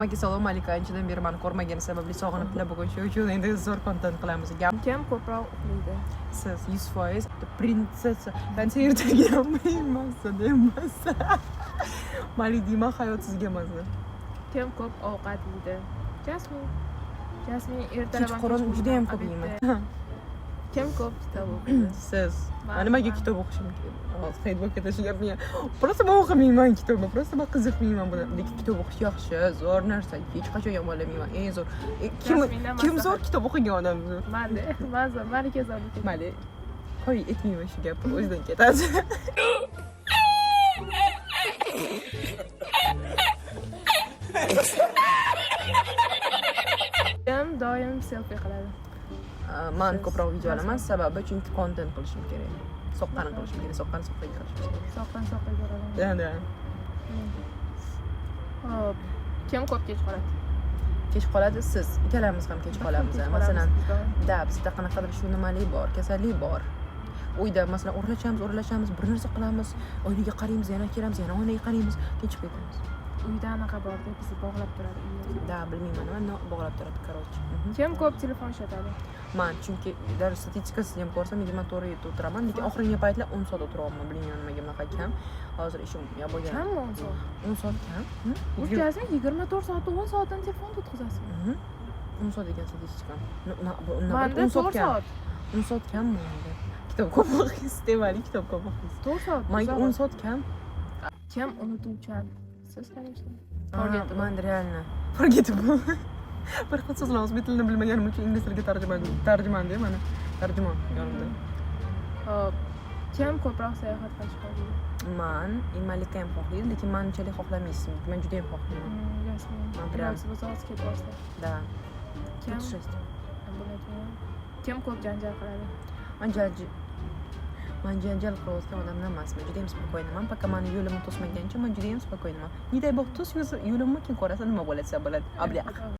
Assalomu alaykum. Anchadan beri meni ko'rmagani sababli sog'iniblar. Bugun shu uchun endi zo'r kontent qilamiz. Kim ko'proq uxlaydi? Siz 100% prinsessa. Konsertga yolmayman demasa. Mali Dima hayot sizga mazza. Kim ko'p ovqat yeydi? Jasmin ertalab Kechqurun juda ham ko'p yeyman. Kim ko'p kitob o'qiydi? Siz. Nimaga kitob o'qishim kerak? Facebookga tashlab просто men o'qimayman kitobni, просто men qiziqmayman buni. Lekin kitob o'qish yaxshi, zo'r narsa. Hech qachon yomonlamayman. Eng zo'r. Kim zo'r kitob o'qigan odam zo'r? Malika zo'r. Mayli. Qo'y etmayman shu gapni, o'zidan ketadi. Kim doim selfie qiladi? Men ko'proq video olaman, sababi chunki kontent qilishim kerak. Soqqani qilishim kerak, soqqani qilishim. Soqqani ko'radi. Da. Hop. Kim ko'p kech qoladi? Kech qoladi siz. Ikkalamiz ham kech qolamiz. Masalan, bizda qanaqadir shu nimalik bor, kasallik bor. Uyda masalan o'rlashamiz, bir narsa qilamiz, oynaga qaraymiz, yana kelamiz, yana oynaga qaraymiz, kechib ketamiz. Uyda anaqa borda bizni bog'lab turadi. Da, bilmayman, nima bog'lab turadi, короче. Kim ko'p telefon ishlatadi? Men chunki dar statistikasini ham ko'rsam, 24 yil o'tiraman, lekin oxirgi paytlar 10 soat o'tiryapman, bilmayman nimaga bunaqa kam. Hozir ishim bo'lgan. Kammi 10 soat? 10 soat kam. O'tkazing 24 soatda 10 soatdan telefon o'tkazasizmi? 10 soat degan statistika. Manda 4 soat. 10 soat kammi endi? Kitob ko'p o'qiysiz, devali kitob ko'p o'qiysiz. 4 soat. Menga 10 soat kam. Kim unutuvchan? Siz конечно. Men реально forgettable. Bir xil so'zlar o'zbek tilini bilmaganim uchun ingliz tiliga tarjimanda mana tarjimon yonimda. Hop. Kim ko'proq sayohat qilishni xohlaydi? Men Malika ham xohlaydi, lekin men unchalik xohlamaysiz. Men juda ham xohlayman. Jasmin. Biz ketyapmiz. Da. Kim? Kim ko'p janjal qiladi? Men janjal qilayotgan odam emasman. Juda ham spokойныman. Пока meni yo'limni to'smagancha men juda ham spokойныman. Не дай бог to'smasa yo'limni kim ko'rasa nima bo'ladi?